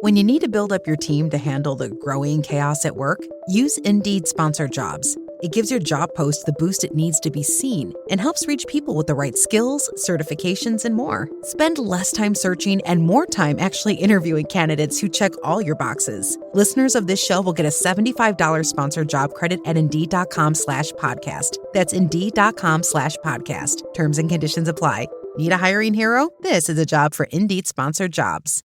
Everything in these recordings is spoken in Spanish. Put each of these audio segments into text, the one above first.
When you need to build up your team to handle the growing chaos at work, use Indeed Sponsored Jobs. It gives your job post the boost it needs to be seen and helps reach people with the right skills, certifications, and more. Spend less time searching and more time actually interviewing candidates who check all your boxes. Listeners of this show will get a $75 sponsored job credit at Indeed.com/podcast. That's Indeed.com/podcast. Terms and conditions apply. Need a hiring hero? This is a job for Indeed Sponsored Jobs.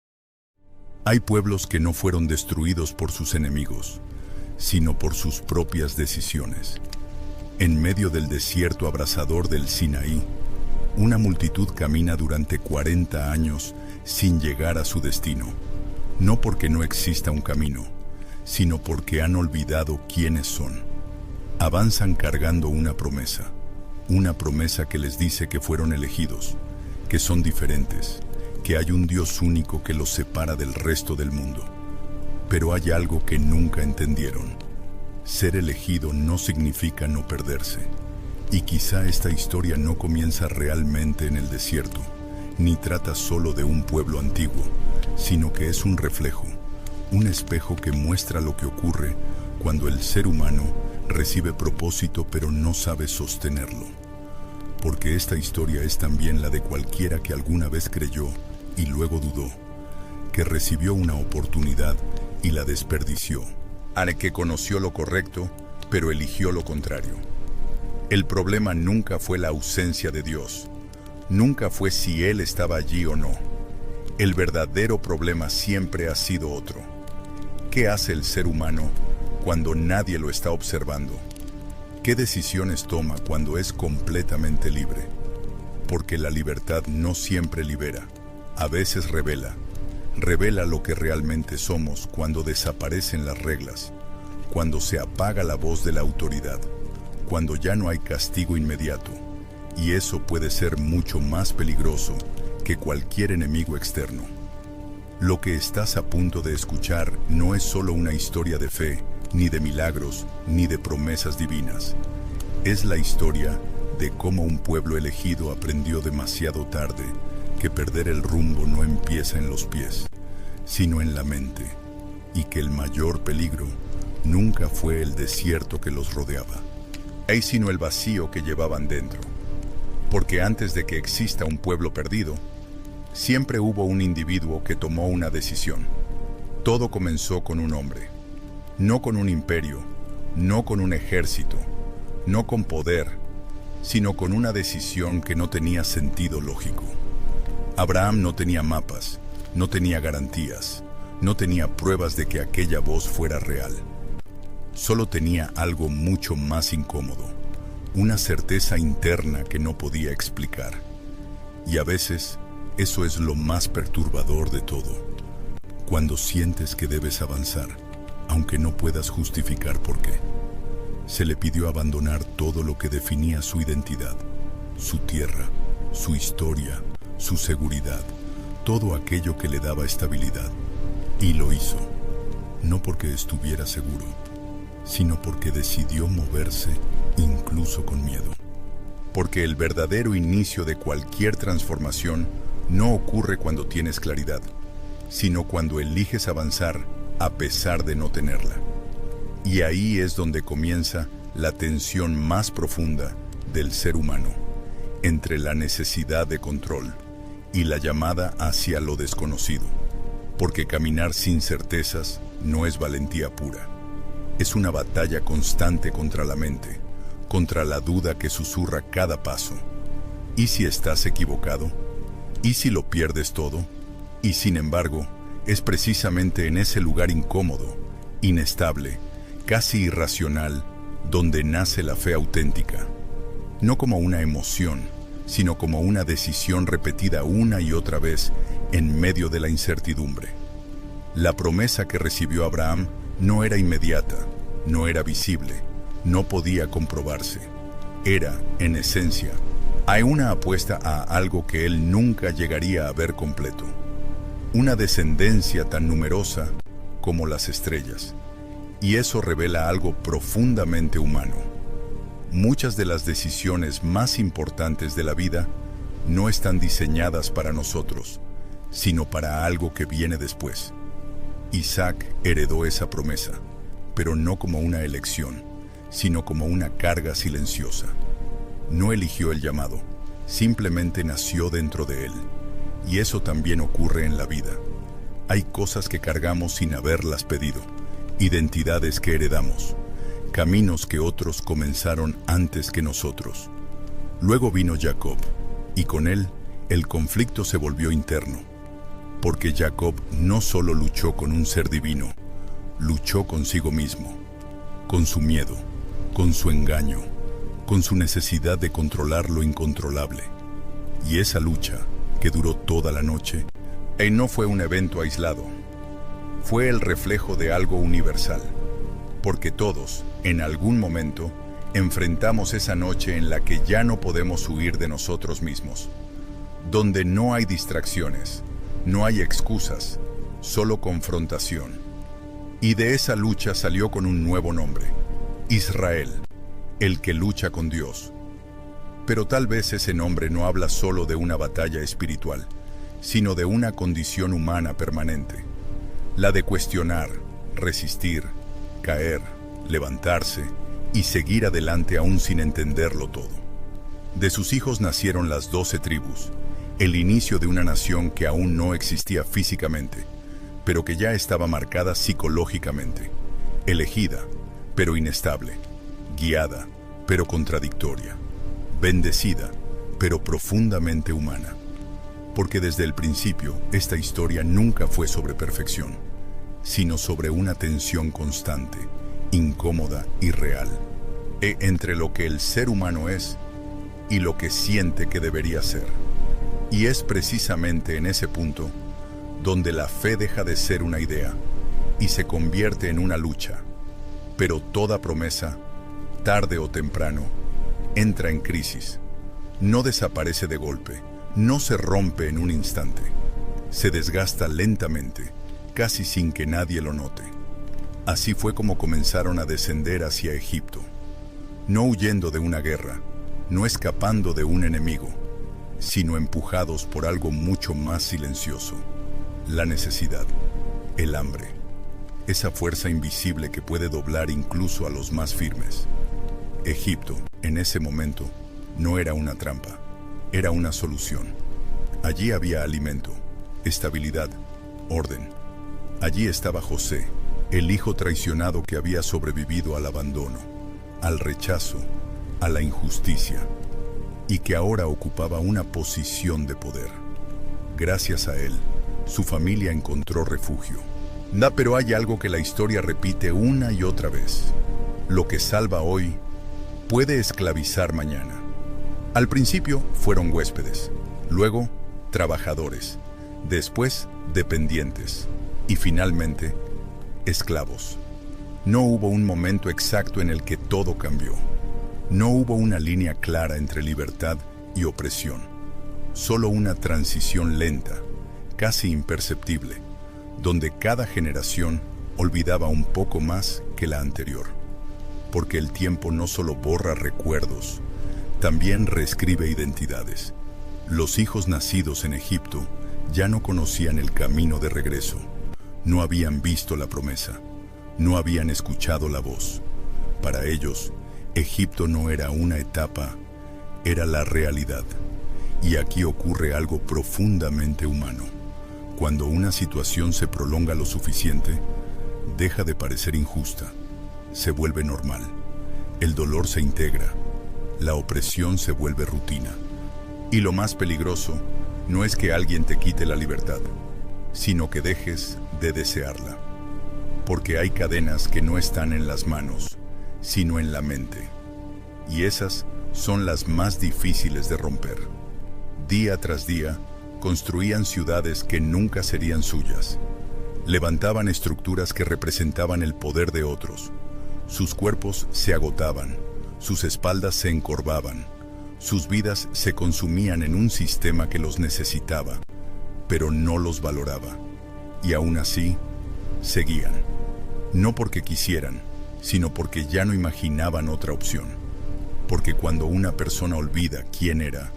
Hay pueblos que no fueron destruidos por sus enemigos, sino por sus propias decisiones. En medio del desierto abrasador del Sinaí, una multitud camina durante 40 años sin llegar a su destino, no porque no exista un camino, sino porque han olvidado quiénes son. Avanzan cargando una promesa que les dice que fueron elegidos, que son diferentes, que hay un Dios único que los separa del resto del mundo. Pero hay algo que nunca entendieron. Ser elegido no significa no perderse. Y quizá esta historia no comienza realmente en el desierto, ni trata solo de un pueblo antiguo, sino que es un reflejo, un espejo que muestra lo que ocurre cuando el ser humano recibe propósito pero no sabe sostenerlo. Porque esta historia es también la de cualquiera que alguna vez creyó y luego dudó, que recibió una oportunidad y la desperdició, al que conoció lo correcto, pero eligió lo contrario. El problema nunca fue la ausencia de Dios, nunca fue si Él estaba allí o no. El verdadero problema siempre ha sido otro. ¿Qué hace el ser humano cuando nadie lo está observando? ¿Qué decisiones toma cuando es completamente libre? Porque la libertad no siempre libera. A veces revela lo que realmente somos cuando desaparecen las reglas, cuando se apaga la voz de la autoridad, cuando ya no hay castigo inmediato, y eso puede ser mucho más peligroso que cualquier enemigo externo. Lo que estás a punto de escuchar no es solo una historia de fe, ni de milagros, ni de promesas divinas. Es la historia de cómo un pueblo elegido aprendió demasiado tarde que perder el rumbo no empieza en los pies, sino en la mente, y que el mayor peligro nunca fue el desierto que los rodeaba, sino el vacío que llevaban dentro. Porque antes de que exista un pueblo perdido, siempre hubo un individuo que tomó una decisión. Todo comenzó con un hombre, no con un imperio, no con un ejército, no con poder, sino con una decisión que no tenía sentido lógico. Abraham no tenía mapas, no tenía garantías, no tenía pruebas de que aquella voz fuera real. Solo tenía algo mucho más incómodo, una certeza interna que no podía explicar. Y a veces, eso es lo más perturbador de todo, cuando sientes que debes avanzar, aunque no puedas justificar por qué. Se le pidió abandonar todo lo que definía su identidad, su tierra, su historia, su seguridad, todo aquello que le daba estabilidad. Y lo hizo, no porque estuviera seguro, sino porque decidió moverse incluso con miedo. Porque el verdadero inicio de cualquier transformación no ocurre cuando tienes claridad, sino cuando eliges avanzar a pesar de no tenerla. Y ahí es donde comienza la tensión más profunda del ser humano, entre la necesidad de control y la llamada hacia lo desconocido. Porque caminar sin certezas no es valentía pura. Es una batalla constante contra la mente, contra la duda que susurra cada paso. ¿Y si estás equivocado? ¿Y si lo pierdes todo? Y sin embargo, es precisamente en ese lugar incómodo, inestable, casi irracional, donde nace la fe auténtica. No como una emoción, sino como una decisión repetida una y otra vez en medio de la incertidumbre. La promesa que recibió Abraham no era inmediata, no era visible, no podía comprobarse. Era, en esencia, hay una apuesta a algo que él nunca llegaría a ver completo. Una descendencia tan numerosa como las estrellas. Y eso revela algo profundamente humano. Muchas de las decisiones más importantes de la vida no están diseñadas para nosotros, sino para algo que viene después. Isaac heredó esa promesa, pero no como una elección, sino como una carga silenciosa. No eligió el llamado, simplemente nació dentro de él. Y eso también ocurre en la vida. Hay cosas que cargamos sin haberlas pedido, identidades que heredamos, caminos que otros comenzaron antes que nosotros. Luego vino Jacob, y con él el conflicto se volvió interno, porque Jacob no solo luchó con un ser divino, luchó consigo mismo, con su miedo, con su engaño, con su necesidad de controlar lo incontrolable. Y esa lucha, que duró toda la noche, no fue un evento aislado. Fue el reflejo de algo universal, porque todos, en algún momento, enfrentamos esa noche en la que ya no podemos huir de nosotros mismos, donde no hay distracciones, no hay excusas, solo confrontación. Y de esa lucha salió con un nuevo nombre: Israel, el que lucha con Dios. Pero tal vez ese nombre no habla solo de una batalla espiritual, sino de una condición humana permanente, la de cuestionar, resistir, caer, levantarse y seguir adelante aún sin entenderlo todo. De sus hijos nacieron las 12 tribus, el inicio de una nación que aún no existía físicamente, pero que ya estaba marcada psicológicamente, elegida, pero inestable, guiada, pero contradictoria, bendecida, pero profundamente humana. Porque desde el principio esta historia nunca fue sobre perfección, sino sobre una tensión constante, incómoda y real, entre lo que el ser humano es y lo que siente que debería ser. Y es precisamente en ese punto donde la fe deja de ser una idea y se convierte en una lucha. Pero toda promesa, tarde o temprano, entra en crisis. No desaparece de golpe, no se rompe en un instante. Se desgasta lentamente, casi sin que nadie lo note. Así fue como comenzaron a descender hacia Egipto. No huyendo de una guerra, no escapando de un enemigo, sino empujados por algo mucho más silencioso: la necesidad, el hambre, esa fuerza invisible que puede doblar incluso a los más firmes. Egipto, en ese momento, no era una trampa, era una solución. Allí había alimento, estabilidad, orden. Allí estaba José, el hijo traicionado que había sobrevivido al abandono, al rechazo, a la injusticia, y que ahora ocupaba una posición de poder. Gracias a él, su familia encontró refugio. Pero hay algo que la historia repite una y otra vez: lo que salva hoy puede esclavizar mañana. Al principio fueron huéspedes, luego trabajadores, después dependientes y finalmente esclavos. No hubo un momento exacto en el que todo cambió. No hubo una línea clara entre libertad y opresión. Solo una transición lenta, casi imperceptible, donde cada generación olvidaba un poco más que la anterior. Porque el tiempo no solo borra recuerdos, también reescribe identidades. Los hijos nacidos en Egipto ya no conocían el camino de regreso, no habían visto la promesa, no habían escuchado la voz. Para ellos, Egipto no era una etapa, era la realidad. Y aquí ocurre algo profundamente humano. Cuando una situación se prolonga lo suficiente, deja de parecer injusta, se vuelve normal. El dolor se integra, la opresión se vuelve rutina. Y lo más peligroso no es que alguien te quite la libertad, sino que dejes de desearla. Porque hay cadenas que no están en las manos, sino en la mente. Y esas son las más difíciles de romper. Día tras día, construían ciudades que nunca serían suyas. Levantaban estructuras que representaban el poder de otros. Sus cuerpos se agotaban, sus espaldas se encorvaban, sus vidas se consumían en un sistema que los necesitaba, pero no los valoraba. Y aún así, seguían. No porque quisieran, sino porque ya no imaginaban otra opción. Porque cuando una persona olvida quién era,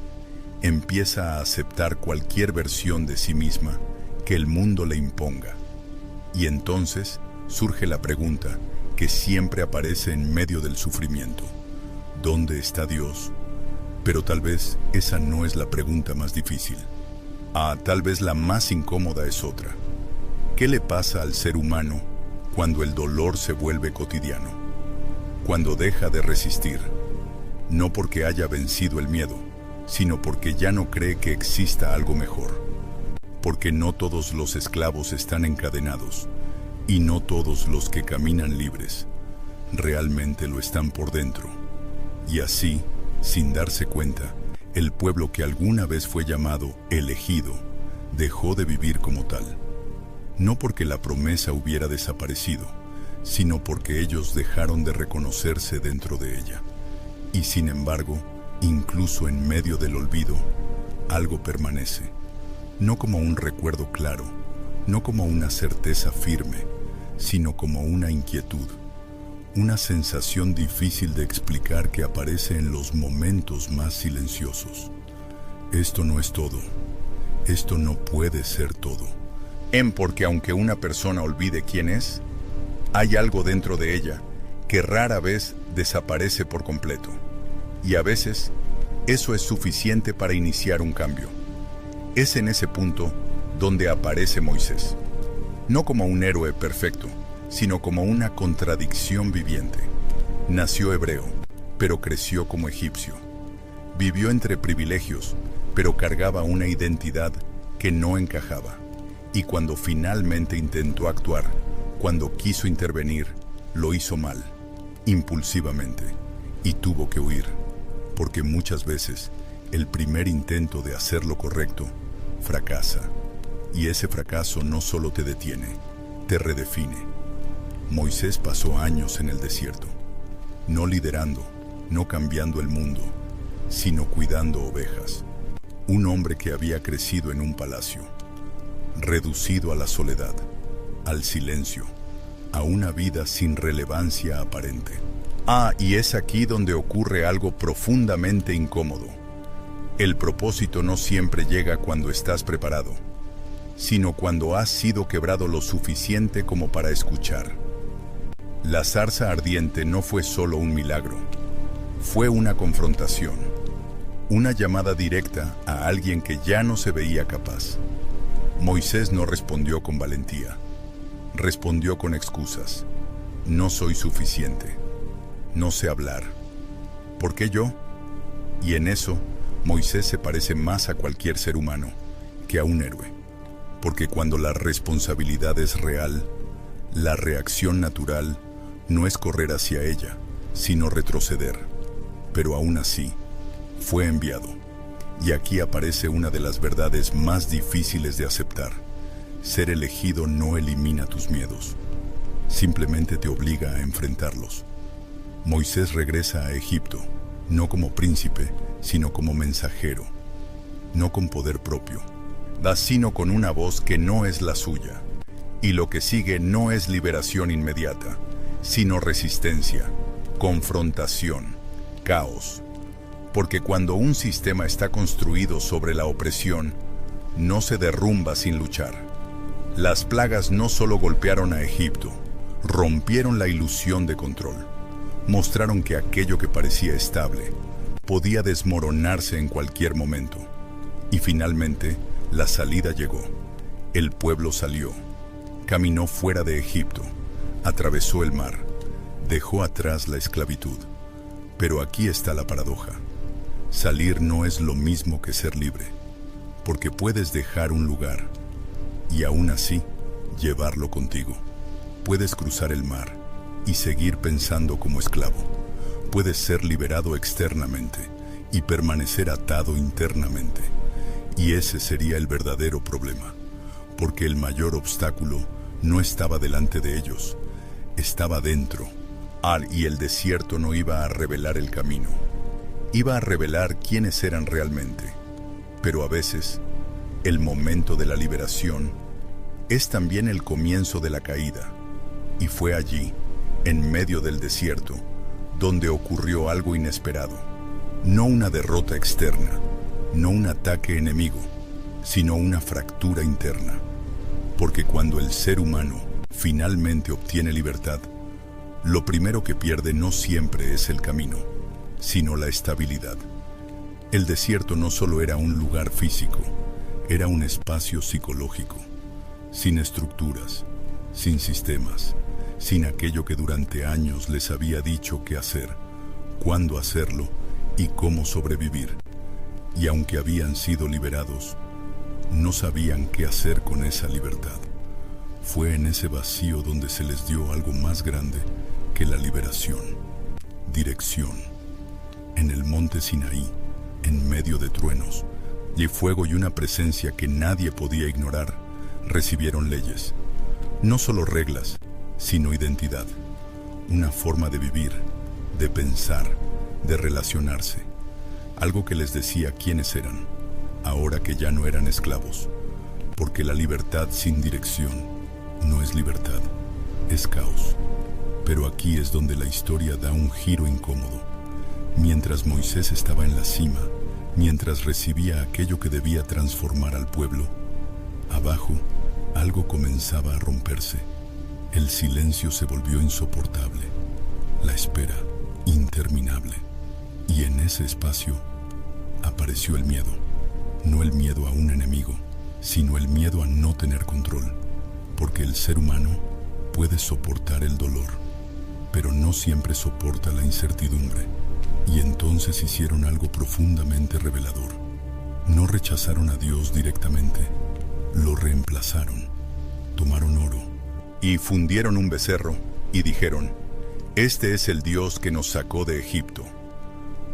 empieza a aceptar cualquier versión de sí misma, que el mundo le imponga. Y entonces surge la pregunta que siempre aparece en medio del sufrimiento: ¿dónde está Dios? Pero tal vez esa no es la pregunta más difícil. Tal vez la más incómoda es otra. ¿Qué le pasa al ser humano cuando el dolor se vuelve cotidiano? Cuando deja de resistir, no porque haya vencido el miedo, sino porque ya no cree que exista algo mejor. Porque no todos los esclavos están encadenados, y no todos los que caminan libres realmente lo están por dentro. Y así, sin darse cuenta, el pueblo que alguna vez fue llamado elegido dejó de vivir como tal. No porque la promesa hubiera desaparecido, sino porque ellos dejaron de reconocerse dentro de ella. Y sin embargo, incluso en medio del olvido, algo permanece. No como un recuerdo claro, no como una certeza firme, sino como una inquietud. Una sensación difícil de explicar que aparece en los momentos más silenciosos. Esto no es todo. Esto no puede ser todo. Porque aunque una persona olvide quién es, hay algo dentro de ella que rara vez desaparece por completo. Y a veces, eso es suficiente para iniciar un cambio. Es en ese punto donde aparece Moisés. No como un héroe perfecto, sino como una contradicción viviente. Nació hebreo, pero creció como egipcio. Vivió entre privilegios, pero cargaba una identidad que no encajaba. Y cuando finalmente intentó actuar, cuando quiso intervenir, lo hizo mal, impulsivamente, y tuvo que huir, porque muchas veces el primer intento de hacer lo correcto fracasa, y ese fracaso no solo te detiene, te redefine. Moisés pasó años en el desierto, no liderando, no cambiando el mundo, sino cuidando ovejas. Un hombre que había crecido en un palacio, reducido a la soledad, al silencio, a una vida sin relevancia aparente. Y es aquí donde ocurre algo profundamente incómodo. El propósito no siempre llega cuando estás preparado, sino cuando has sido quebrado lo suficiente como para escuchar. La zarza ardiente no fue solo un milagro, fue una confrontación, una llamada directa a alguien que ya no se veía capaz. Moisés no respondió con valentía, respondió con excusas. No soy suficiente, no sé hablar. ¿Por qué yo? Y en eso, Moisés se parece más a cualquier ser humano que a un héroe. Porque cuando la responsabilidad es real, la reacción natural no es correr hacia ella, sino retroceder. Pero aún así, fue enviado. Y aquí aparece una de las verdades más difíciles de aceptar. Ser elegido no elimina tus miedos, simplemente te obliga a enfrentarlos. Moisés regresa a Egipto, no como príncipe, sino como mensajero, no con poder propio, sino con una voz que no es la suya. Y lo que sigue no es liberación inmediata, sino resistencia, confrontación, caos. Porque cuando un sistema está construido sobre la opresión, no se derrumba sin luchar. Las plagas no solo golpearon a Egipto, rompieron la ilusión de control. Mostraron que aquello que parecía estable podía desmoronarse en cualquier momento. Y finalmente, la salida llegó. El pueblo salió, caminó fuera de Egipto, atravesó el mar, dejó atrás la esclavitud. Pero aquí está la paradoja. Salir no es lo mismo que ser libre, porque puedes dejar un lugar y aún así llevarlo contigo. Puedes cruzar el mar y seguir pensando como esclavo. Puedes ser liberado externamente y permanecer atado internamente. Y ese sería el verdadero problema, porque el mayor obstáculo no estaba delante de ellos, estaba dentro. Y el desierto no iba a revelar el camino, iba a revelar quiénes eran realmente. Pero a veces, el momento de la liberación es también el comienzo de la caída. Y fue allí, en medio del desierto, donde ocurrió algo inesperado. No una derrota externa, no un ataque enemigo, sino una fractura interna. Porque cuando el ser humano finalmente obtiene libertad, lo primero que pierde no siempre es el camino, sino la estabilidad. El desierto no solo era un lugar físico, era un espacio psicológico, sin estructuras, sin sistemas, sin aquello que durante años les había dicho qué hacer, cuándo hacerlo y cómo sobrevivir. Y aunque habían sido liberados, no sabían qué hacer con esa libertad. Fue en ese vacío donde se les dio algo más grande que la liberación: dirección. En el monte Sinaí, en medio de truenos y fuego y una presencia que nadie podía ignorar, recibieron leyes. No solo reglas, sino identidad. Una forma de vivir, de pensar, de relacionarse. Algo que les decía quiénes eran, ahora que ya no eran esclavos. Porque la libertad sin dirección no es libertad, es caos. Pero aquí es donde la historia da un giro incómodo. Mientras Moisés estaba en la cima, mientras recibía aquello que debía transformar al pueblo, abajo algo comenzaba a romperse. El silencio se volvió insoportable, la espera interminable. Y en ese espacio apareció el miedo. No el miedo a un enemigo, sino el miedo a no tener control. Porque el ser humano puede soportar el dolor, pero no siempre soporta la incertidumbre. Y entonces hicieron algo profundamente revelador. No rechazaron a Dios directamente, lo reemplazaron. Tomaron oro y fundieron un becerro y dijeron: este es el Dios que nos sacó de Egipto.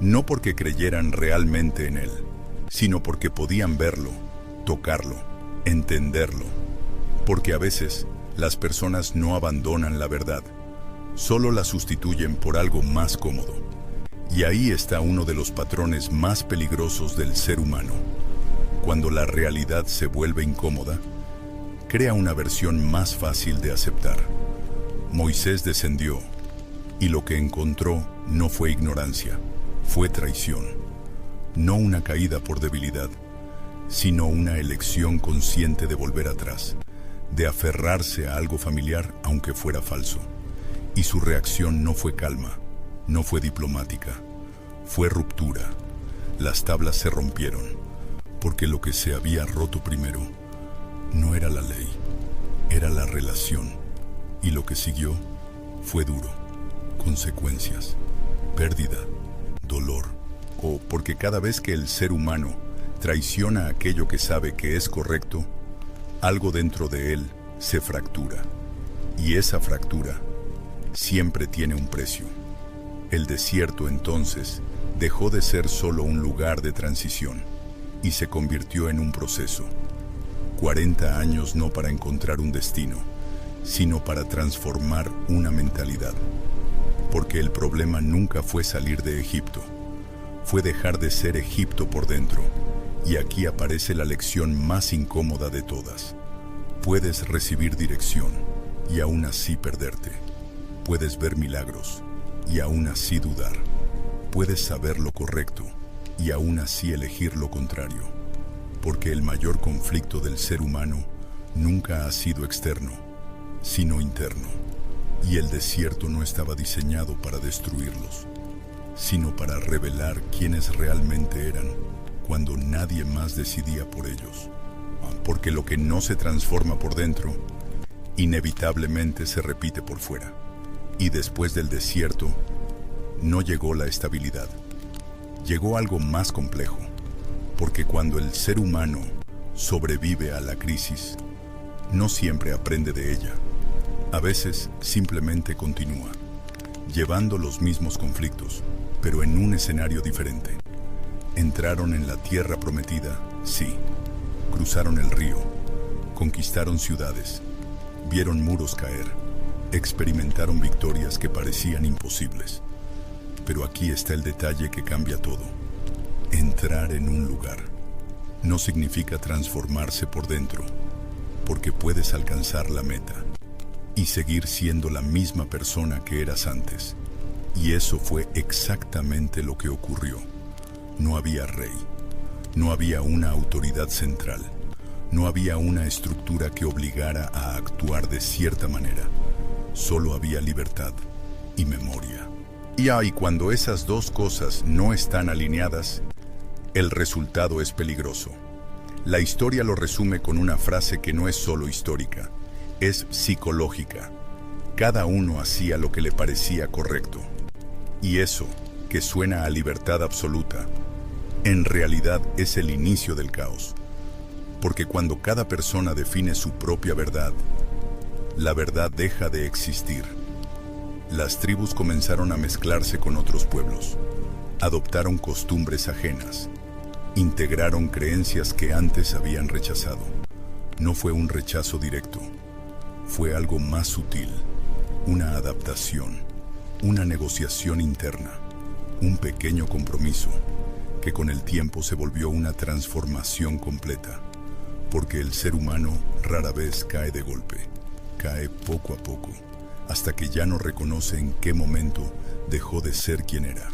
No porque creyeran realmente en él, sino porque podían verlo, tocarlo, entenderlo. Porque a veces las personas no abandonan la verdad, solo la sustituyen por algo más cómodo. Y ahí está uno de los patrones más peligrosos del ser humano. Cuando la realidad se vuelve incómoda, crea una versión más fácil de aceptar. Moisés descendió, y lo que encontró no fue ignorancia, fue traición. No una caída por debilidad, sino una elección consciente de volver atrás, de aferrarse a algo familiar aunque fuera falso. Y su reacción no fue calma, no fue diplomática, fue ruptura. Las tablas se rompieron, porque lo que se había roto primero no era la ley, era la relación. Y lo que siguió fue duro, consecuencias, pérdida, dolor. Porque cada vez que el ser humano traiciona aquello que sabe que es correcto, algo dentro de él se fractura. Y esa fractura siempre tiene un precio. El desierto entonces dejó de ser solo un lugar de transición y se convirtió en un proceso. 40 años no para encontrar un destino, sino para transformar una mentalidad. Porque el problema nunca fue salir de Egipto, fue dejar de ser Egipto por dentro. Y aquí aparece la lección más incómoda de todas. Puedes recibir dirección y aún así perderte. Puedes ver milagros y aún así dudar. Puedes saber lo correcto y aún así elegir lo contrario. Porque el mayor conflicto del ser humano nunca ha sido externo, sino interno. Y el desierto no estaba diseñado para destruirlos, sino para revelar quiénes realmente eran cuando nadie más decidía por ellos. Porque lo que no se transforma por dentro, inevitablemente se repite por fuera. Y después del desierto, no llegó la estabilidad. Llegó algo más complejo. Porque cuando el ser humano sobrevive a la crisis, no siempre aprende de ella. A veces simplemente continúa, llevando los mismos conflictos, pero en un escenario diferente. Entraron en la tierra prometida, sí. Cruzaron el río, conquistaron ciudades, vieron muros caer, experimentaron victorias que parecían imposibles. Pero aquí está el detalle que cambia todo. Entrar en un lugar no significa transformarse por dentro, porque puedes alcanzar la meta y seguir siendo la misma persona que eras antes. Y eso fue exactamente lo que ocurrió. No había rey, no había una autoridad central, No había una estructura que obligara a actuar de cierta manera. Solo había libertad y memoria. Y cuando esas dos cosas no están alineadas, el resultado es peligroso. La historia lo resume con una frase que no es solo histórica, es psicológica. Cada uno hacía lo que le parecía correcto. Y eso, que suena a libertad absoluta, en realidad es el inicio del caos. Porque cuando cada persona define su propia verdad, la verdad deja de existir. Las tribus comenzaron a mezclarse con otros pueblos, adoptaron costumbres ajenas, integraron creencias que antes habían rechazado. No fue un rechazo directo, fue algo más sutil, una adaptación, una negociación interna, un pequeño compromiso que con el tiempo se volvió una transformación completa, porque el ser humano rara vez cae de golpe, cae poco a poco, hasta que ya no reconoce en qué momento dejó de ser quien era.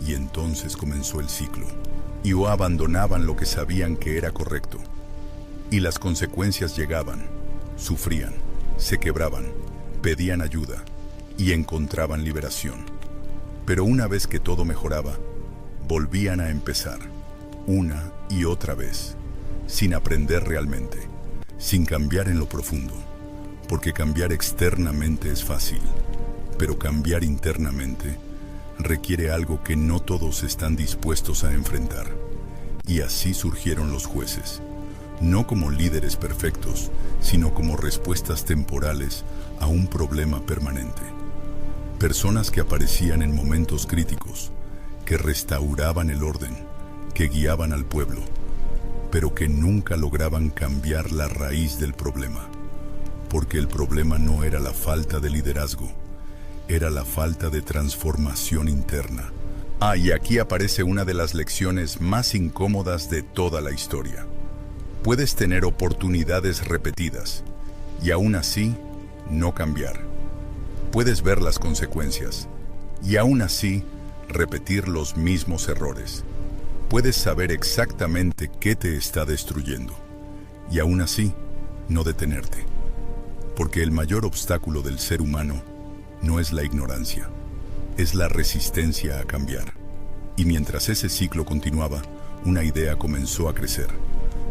Y entonces comenzó el ciclo. Y o abandonaban lo que sabían que era correcto. Y las consecuencias llegaban, sufrían, se quebraban, pedían ayuda y encontraban liberación. Pero una vez que todo mejoraba, volvían a empezar, una y otra vez, sin aprender realmente, sin cambiar en lo profundo. Porque cambiar externamente es fácil, pero cambiar internamente requiere algo que no todos están dispuestos a enfrentar. Y así surgieron los jueces, no como líderes perfectos, sino como respuestas temporales a un problema permanente. Personas que aparecían en momentos críticos, que restauraban el orden, que guiaban al pueblo, pero que nunca lograban cambiar la raíz del problema. Porque el problema no era la falta de liderazgo, era la falta de transformación interna. Y aquí aparece una de las lecciones más incómodas de toda la historia. Puedes tener oportunidades repetidas y aún así no cambiar. Puedes ver las consecuencias y aún así repetir los mismos errores. Puedes saber exactamente qué te está destruyendo y aún así no detenerte. Porque el mayor obstáculo del ser humano no es la ignorancia, es la resistencia a cambiar. Y mientras ese ciclo continuaba, una idea comenzó a crecer,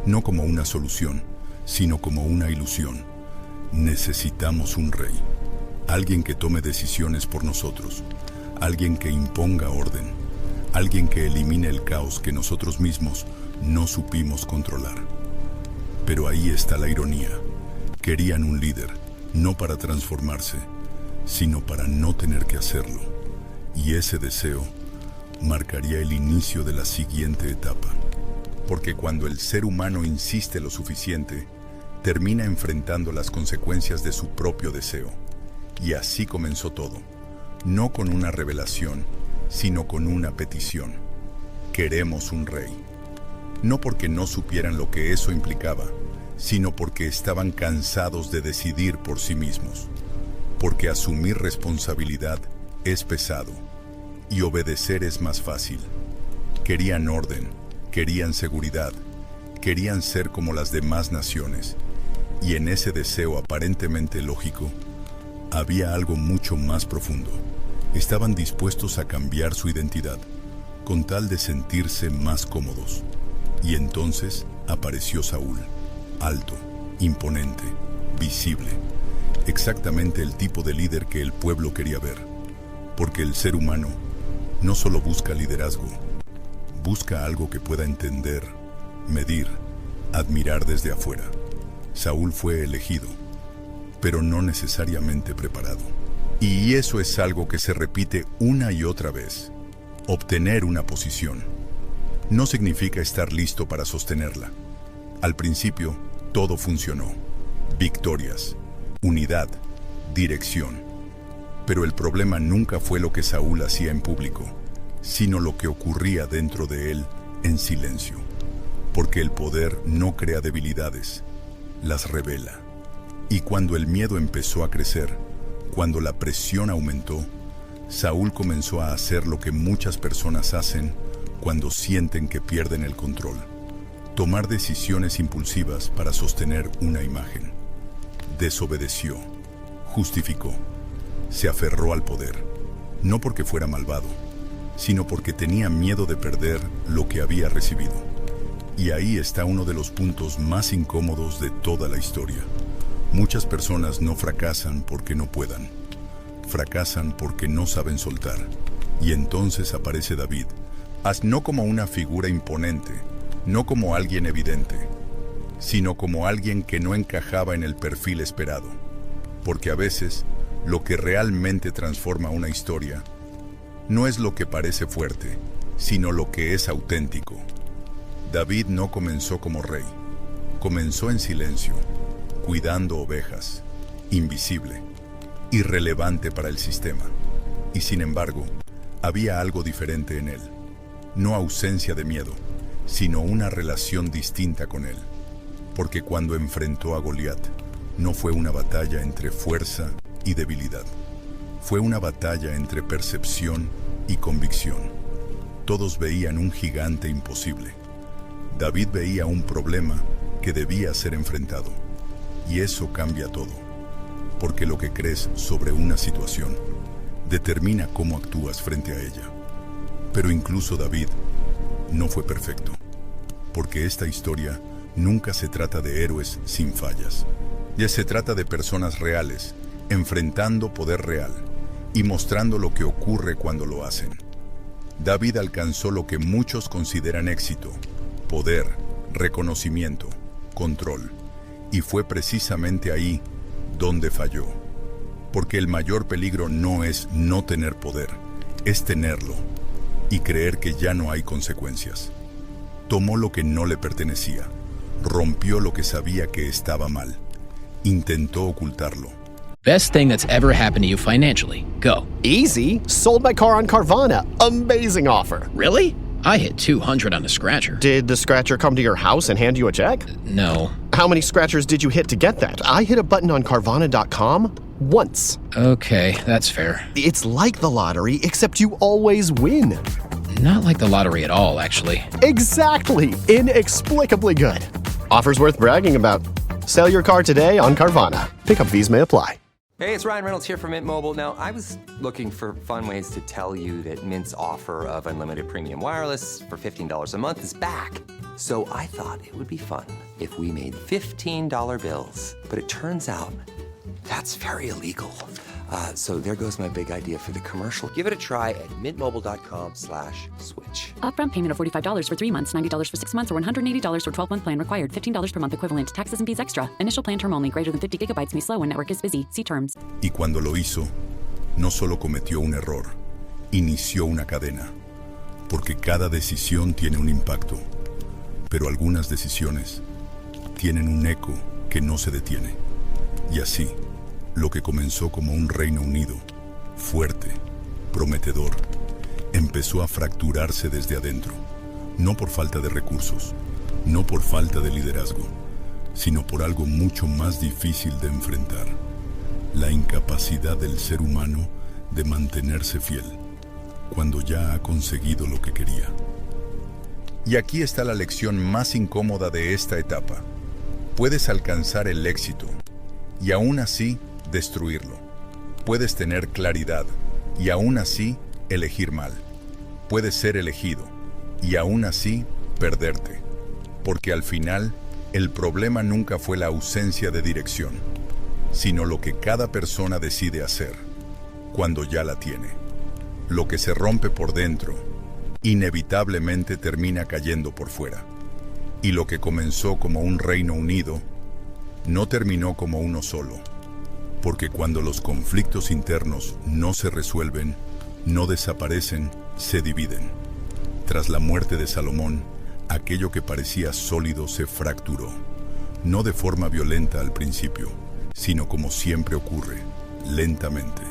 no como una solución, sino como una ilusión. Necesitamos un rey, alguien que tome decisiones por nosotros, alguien que imponga orden, alguien que elimine el caos que nosotros mismos no supimos controlar. Pero ahí está la ironía. Querían un líder, no para transformarse, sino para no tener que hacerlo. Y ese deseo marcaría el inicio de la siguiente etapa. Porque cuando el ser humano insiste lo suficiente, termina enfrentando las consecuencias de su propio deseo. Y así comenzó todo, no con una revelación, sino con una petición. Queremos un rey. No porque no supieran lo que eso implicaba, sino porque estaban cansados de decidir por sí mismos. Porque asumir responsabilidad es pesado y obedecer es más fácil. Querían orden, querían seguridad, querían ser como las demás naciones. Y en ese deseo aparentemente lógico, había algo mucho más profundo. Estaban dispuestos a cambiar su identidad, con tal de sentirse más cómodos. Y entonces apareció Saúl. Alto, imponente, visible, exactamente el tipo de líder que el pueblo quería ver. Porque el ser humano no solo busca liderazgo, busca algo que pueda entender, medir, admirar desde afuera. Saúl fue elegido, pero no necesariamente preparado. Y eso es algo que se repite una y otra vez. Obtener una posición no significa estar listo para sostenerla. Al principio, todo funcionó. Victorias, unidad, dirección. Pero el problema nunca fue lo que Saúl hacía en público, sino lo que ocurría dentro de él en silencio. Porque el poder no crea debilidades, las revela. Y cuando el miedo empezó a crecer, cuando la presión aumentó, Saúl comenzó a hacer lo que muchas personas hacen cuando sienten que pierden el control. tomar decisiones impulsivas para sostener una imagen. Desobedeció, justificó, se aferró al poder, no porque fuera malvado, sino porque tenía miedo de perder lo que había recibido. Y ahí está uno de los puntos más incómodos de toda la historia. Muchas personas no fracasan porque no puedan. Fracasan porque no saben soltar. Y entonces aparece David, no como una figura imponente, no como alguien evidente, sino como alguien que no encajaba en el perfil esperado. Porque a veces, lo que realmente transforma una historia no es lo que parece fuerte, sino lo que es auténtico. David no comenzó como rey, comenzó en silencio, cuidando ovejas, invisible, irrelevante para el sistema. Y sin embargo, había algo diferente en él, no ausencia de miedo, sino una relación distinta con él. Porque cuando enfrentó a Goliat, no fue una batalla entre fuerza y debilidad, fue una batalla entre percepción y convicción. Todos veían un gigante imposible. David veía un problema que debía ser enfrentado. Y eso cambia todo. Porque lo que crees sobre una situación determina cómo actúas frente a ella. Pero incluso David no fue perfecto. Porque esta historia nunca se trata de héroes sin fallas. Ya se trata de personas reales, enfrentando poder real y mostrando lo que ocurre cuando lo hacen. David alcanzó lo que muchos consideran éxito: poder, reconocimiento, control. Y fue precisamente ahí donde falló. Porque el mayor peligro no es no tener poder, es tenerlo y creer que ya no hay consecuencias. Tomó lo que no le pertenecía, rompió lo que sabía que estaba mal, intentó ocultarlo. Best thing that's ever happened to you financially. Go. Easy. Sold my car on Carvana. Amazing offer. Really? I hit 200 on the scratcher. Did the scratcher come to your house and hand you a check? No. How many scratchers did you hit to get that? I hit a button on Carvana.com once. Okay, that's fair. It's like the lottery, except you always win. Not like the lottery at all, actually. Exactly. Inexplicably good. Offers worth bragging about. Sell your car today on Carvana. Pickup fees may apply. Hey, it's Ryan Reynolds here from Mint Mobile. Now, I was looking for fun ways to tell you that Mint's offer of unlimited premium wireless for $15 a month is back. So I thought it would be fun if we made $15 bills. But it turns out that's very illegal. So there goes my big idea for the commercial. Give it a try at mintmobile.com/switch. Upfront payment of $45 for 3 months, $90 for 6 months, or $180 for 12-month plan required. $15 per month equivalent. Taxes and fees extra. Initial plan term only. Greater than 50 gigabytes may slow when network is busy. See terms. Y cuando lo hizo, no solo cometió un error, inició una cadena. Porque cada decisión tiene un impacto. Pero algunas decisiones tienen un eco que no se detiene. Y así, lo que comenzó como un Reino Unido, fuerte, prometedor, empezó a fracturarse desde adentro, no por falta de recursos, no por falta de liderazgo, sino por algo mucho más difícil de enfrentar: la incapacidad del ser humano de mantenerse fiel, cuando ya ha conseguido lo que quería. Y aquí está la lección más incómoda de esta etapa. Puedes alcanzar el éxito y aún así destruirlo. Puedes tener claridad y aún así elegir mal. Puedes ser elegido y aún así perderte. Porque al final, el problema nunca fue la ausencia de dirección, sino lo que cada persona decide hacer cuando ya la tiene. Lo que se rompe por dentro, inevitablemente termina cayendo por fuera. Y lo que comenzó como un Reino Unido, no terminó como uno solo. Porque cuando los conflictos internos no se resuelven, no desaparecen, se dividen. Tras la muerte de Salomón, aquello que parecía sólido se fracturó. No de forma violenta al principio, sino como siempre ocurre, lentamente,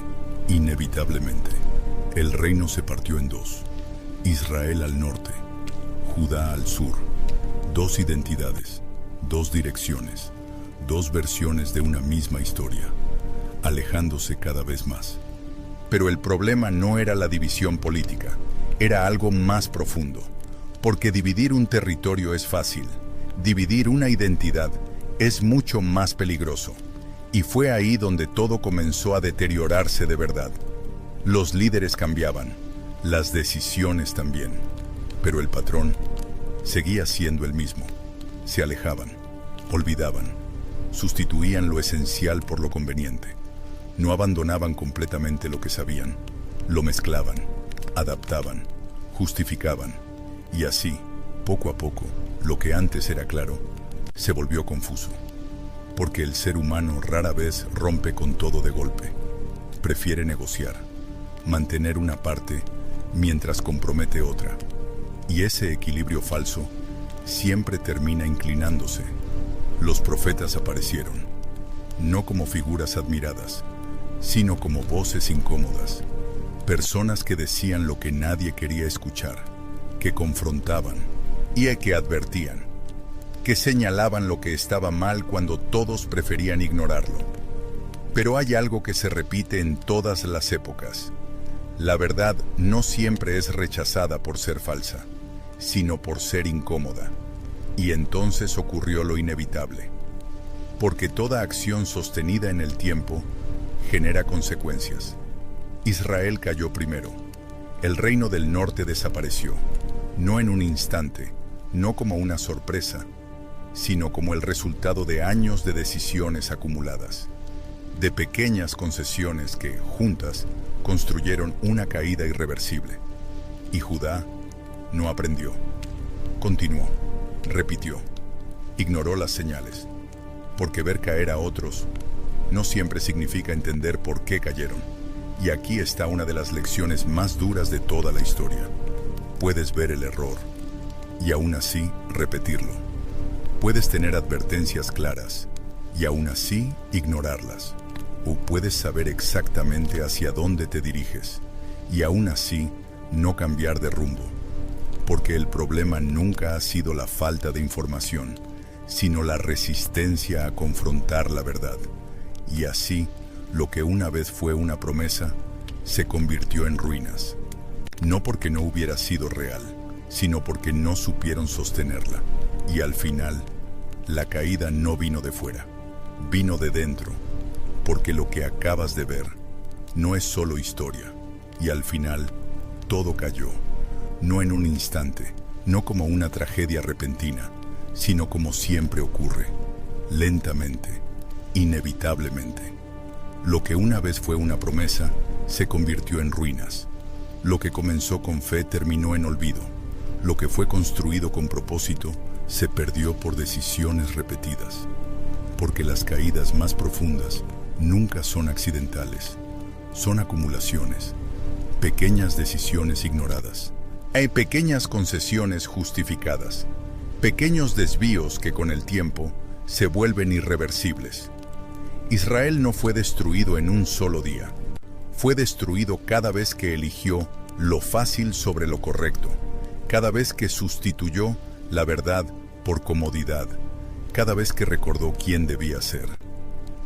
inevitablemente. El reino se partió en dos: Israel al norte, Judá al sur. Dos identidades, dos direcciones, dos versiones de una misma historia, alejándose cada vez más. Pero el problema no era la división política, era algo más profundo. Porque dividir un territorio es fácil, Dividir una identidad es mucho más peligroso. Y fue ahí donde todo comenzó a deteriorarse de verdad. Los líderes cambiaban, las decisiones también, pero el patrón seguía siendo el mismo. Se alejaban, olvidaban, sustituían lo esencial por lo conveniente. No abandonaban completamente lo que sabían, lo mezclaban, adaptaban, justificaban, y así, poco a poco, lo que antes era claro, se volvió confuso. Porque el ser humano rara vez rompe con todo de golpe. Prefiere negociar, mantener una parte mientras compromete otra. Y ese equilibrio falso siempre termina inclinándose. Los profetas aparecieron, no como figuras admiradas, sino como voces incómodas. Personas que decían lo que nadie quería escuchar, que confrontaban y que advertían, que señalaban lo que estaba mal cuando todos preferían ignorarlo. Pero hay algo que se repite en todas las épocas. La verdad no siempre es rechazada por ser falsa, sino por ser incómoda. Y entonces ocurrió lo inevitable. Porque toda acción sostenida en el tiempo genera consecuencias. Israel cayó primero. El reino del norte desapareció, no en un instante, no como una sorpresa, sino como el resultado de años de decisiones acumuladas, de pequeñas concesiones que, juntas, construyeron una caída irreversible. Y Judá no aprendió, continuó, repitió, ignoró las señales, porque ver caer a otros no siempre significa entender por qué cayeron. Y aquí está una de las lecciones más duras de toda la historia. Puedes ver el error y aún así repetirlo. Puedes tener advertencias claras y aún así ignorarlas. O puedes saber exactamente hacia dónde te diriges y aún así no cambiar de rumbo. Porque el problema nunca ha sido la falta de información, sino la resistencia a confrontar la verdad. Y así, lo que una vez fue una promesa, se convirtió en ruinas. No porque no hubiera sido real, sino porque no supieron sostenerla. Y al final, la caída no vino de fuera, vino de dentro, porque lo que acabas de ver no es solo historia. Y al final, todo cayó, no en un instante, no como una tragedia repentina, sino como siempre ocurre, lentamente, inevitablemente. Lo que una vez fue una promesa, se convirtió en ruinas. Lo que comenzó con fe terminó en olvido. Lo que fue construido con propósito, se perdió por decisiones repetidas. Porque las caídas más profundas nunca son accidentales, son acumulaciones, pequeñas decisiones ignoradas. Hay pequeñas concesiones justificadas, pequeños desvíos que con el tiempo se vuelven irreversibles. Israel no fue destruido en un solo día. Fue destruido cada vez que eligió lo fácil sobre lo correcto, cada vez que sustituyó la verdad por comodidad, cada vez que recordó quién debía ser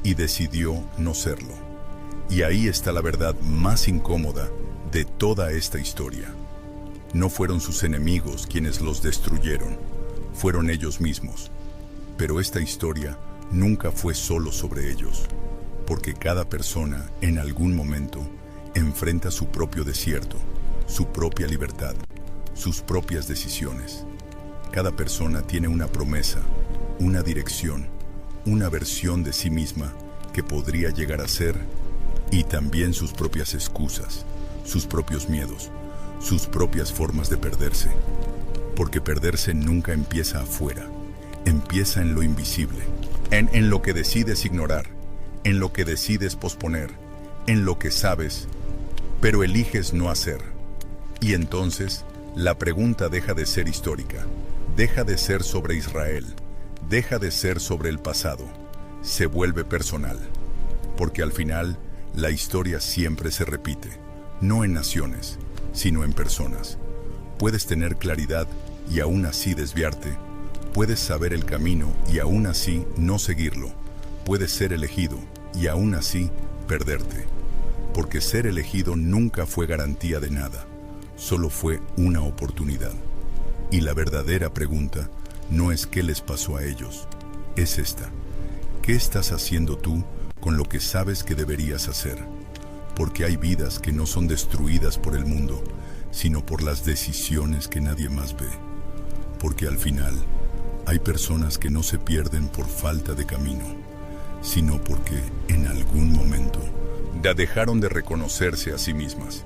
y decidió no serlo. Y ahí está la verdad más incómoda de toda esta historia. No fueron sus enemigos quienes los destruyeron, fueron ellos mismos. Pero esta historia nunca fue solo sobre ellos, porque cada persona en algún momento enfrenta su propio desierto, su propia libertad, sus propias decisiones. Cada persona tiene una promesa, una dirección, una versión de sí misma que podría llegar a ser, y también sus propias excusas, sus propios miedos, sus propias formas de perderse. Porque perderse nunca empieza afuera, empieza en lo invisible, en lo que decides ignorar, en lo que decides posponer, en lo que sabes, pero eliges no hacer. Y entonces, la pregunta deja de ser histórica, deja de ser sobre Israel, deja de ser sobre el pasado, se vuelve personal. Porque al final, la historia siempre se repite, no en naciones, sino en personas. Puedes tener claridad y aún así desviarte. Puedes saber el camino y aún así no seguirlo. Puedes ser elegido y aún así perderte. Porque ser elegido nunca fue garantía de nada, solo fue una oportunidad. Y la verdadera pregunta no es qué les pasó a ellos, es esta. ¿Qué estás haciendo tú con lo que sabes que deberías hacer? Porque hay vidas que no son destruidas por el mundo, sino por las decisiones que nadie más ve. Porque al final, hay personas que no se pierden por falta de camino, sino porque en algún momento dejaron de reconocerse a sí mismas.